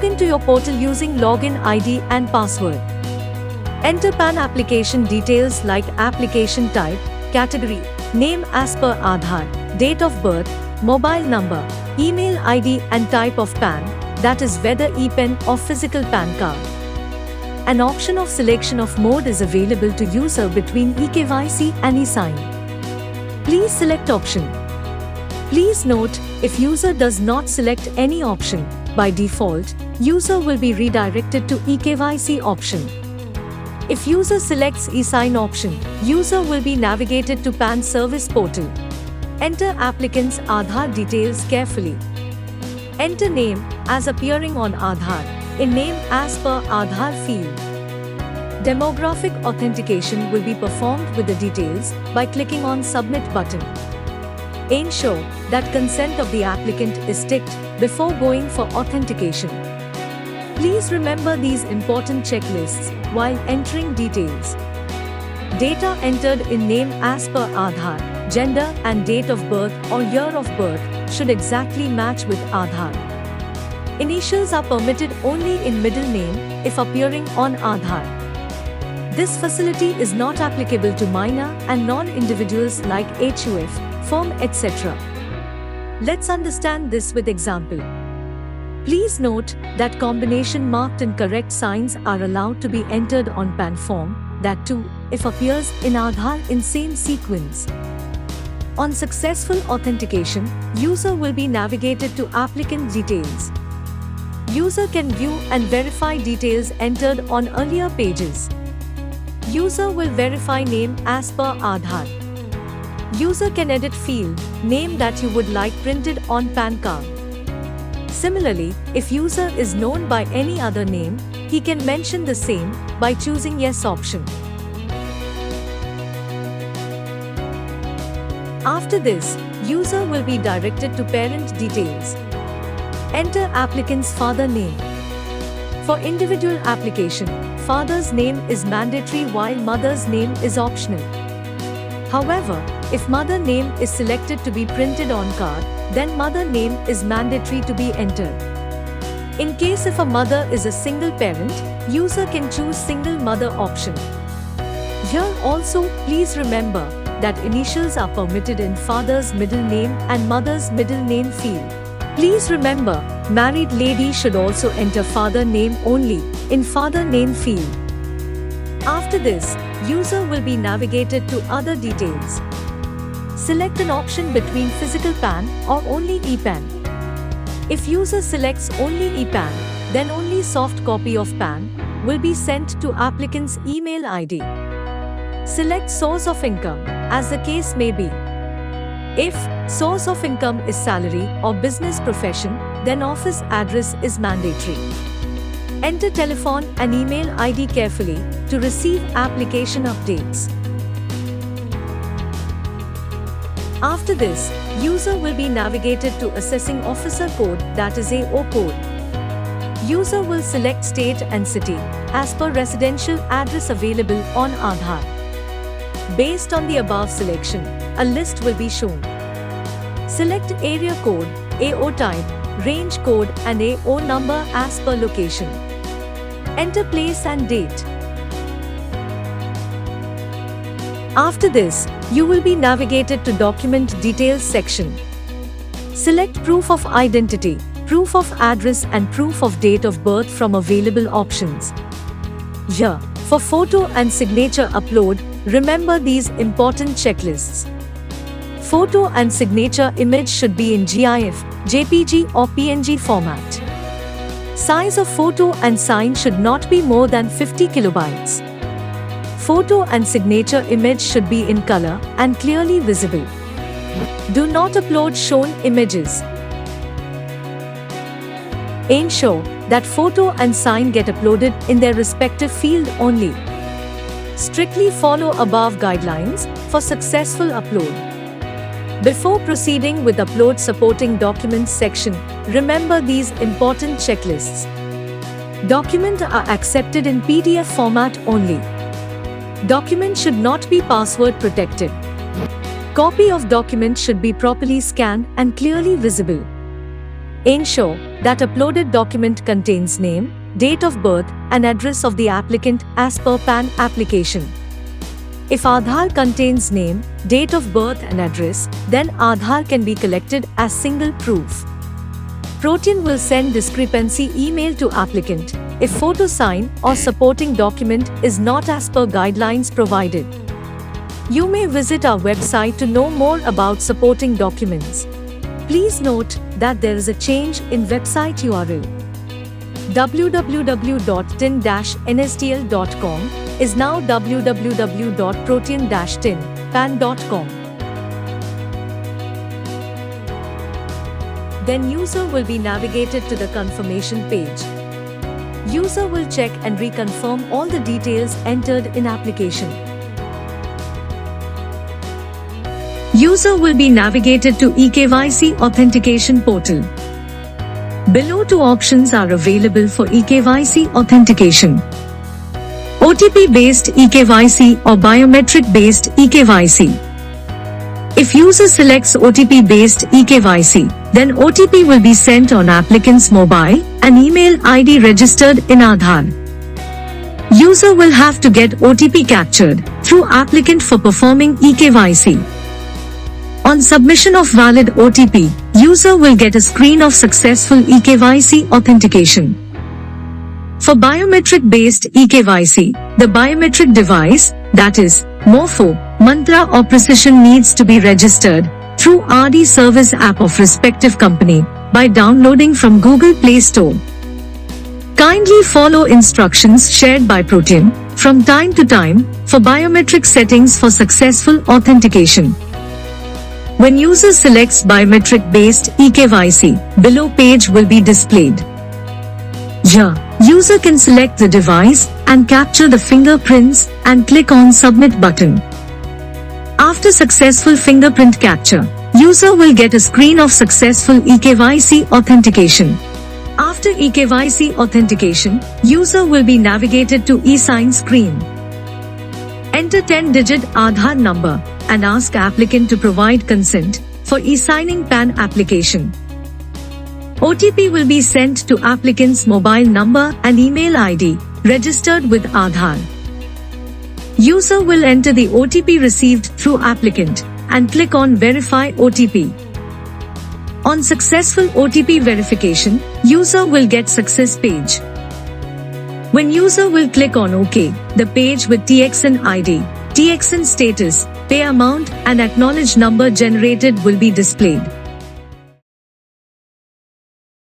Log into your portal using login ID and password. Enter PAN application details like application type, category, name as per Aadhaar, date of birth, mobile number, email ID and type of PAN, that is whether ePen or physical PAN card. An option of selection of mode is available to user between eKYC and eSign. Please select option. Please note, if user does not select any option, by default, user will be redirected to eKYC option. If user selects eSign option, user will be navigated to PAN service portal. Enter applicant's Aadhaar details carefully. Enter name as appearing on Aadhaar, in name as per Aadhaar field. Demographic authentication will be performed with the details by clicking on Submit button. Ensure that consent of the applicant is ticked before going for authentication. Please remember these important checklists while entering details. Data entered in name as per Aadhaar, gender and date of birth or year of birth should exactly match with Aadhaar. Initials are permitted only in middle name if appearing on Aadhaar. This facility is not applicable to minor and non-individuals like HUF, firm, etc. Let's understand this with example. Please note that combination marked incorrect signs are allowed to be entered on PAN form, that too, if appears in Aadhaar in same sequence. On successful authentication, user will be navigated to applicant details. User can view and verify details entered on earlier pages. User will verify name as per Aadhaar. User can edit field, name that you would like printed on PAN card. Similarly, if user is known by any other name, he can mention the same by choosing yes option. After this, user will be directed to parent details. Enter applicant's father name. For individual application, father's name is mandatory while mother's name is optional. However, if mother name is selected to be printed on card, then mother name is mandatory to be entered. In case if a mother is a single parent, user can choose single mother option. Here also, please remember that initials are permitted in father's middle name and mother's middle name field. Please remember, married lady should also enter father name only in father name field. After this, user will be navigated to other details. Select an option between physical PAN or only ePen. If user selects only ePen, then only soft copy of PAN will be sent to applicant's email ID. Select source of income, as the case may be. If source of income is salary or business profession, then office address is mandatory. Enter telephone and email ID carefully to receive application updates. After this, user will be navigated to assessing officer code, that is AO code. User will select state and city as per residential address available on Aadhaar. Based on the above selection, a list will be shown. Select area code, AO type, range code and AO number as per location. Enter place and date. After this, you will be navigated to document details section. Select proof of identity, proof of address and proof of date of birth from available options. Here, for photo and signature upload, remember these important checklists. Photo and signature image should be in GIF, JPG or PNG format. Size of photo and sign should not be more than 50 kilobytes. Photo and signature image should be in color and clearly visible. Do not upload shown images. Ensure that photo and sign get uploaded in their respective field only. Strictly follow above guidelines for successful upload. Before proceeding with upload supporting documents section, remember these important checklists. Documents are accepted in PDF format only. Document should not be password protected. Copy of document should be properly scanned and clearly visible. Ensure that uploaded document contains name, date of birth, and address of the applicant as per PAN application. If Aadhaar contains name, date of birth and address, then Aadhaar can be collected as single proof. Protean will send discrepancy email to applicant if photo sign or supporting document is not as per guidelines provided. You may visit our website to know more about supporting documents. Please note that there is a change in website URL. www.tin-nstl.com is now www.protean-tin-pan.com. Then user will be navigated to the confirmation page. User will check and reconfirm all the details entered in application. User will be navigated to eKYC authentication portal. Below two options are available for eKYC authentication: OTP-based eKYC or biometric-based eKYC. If user selects OTP-based eKYC, then OTP will be sent on applicant's mobile and email ID registered in Aadhaar. User will have to get OTP captured through applicant for performing eKYC. On submission of valid OTP, user will get a screen of successful eKYC authentication. For biometric-based eKYC, the biometric device, that is, Morpho, Mantra or Precision needs to be registered through RD Service app of respective company by downloading from Google Play Store. Kindly follow instructions shared by Protean from time to time for biometric settings for successful authentication. When user selects biometric-based eKYC, below page will be displayed. Here, user can select the device and capture the fingerprints and click on Submit button. After successful fingerprint capture, user will get a screen of successful eKYC authentication. After eKYC authentication, user will be navigated to eSign screen. Enter 10-digit Aadhaar number and ask applicant to provide consent for e-signing PAN application. OTP will be sent to applicant's mobile number and email ID registered with Aadhaar. User will enter the OTP received through applicant and click on Verify OTP. On successful OTP verification, user will get success page. When user will click on OK, the page with TXN ID, TXN status, pay amount and acknowledge number generated will be displayed.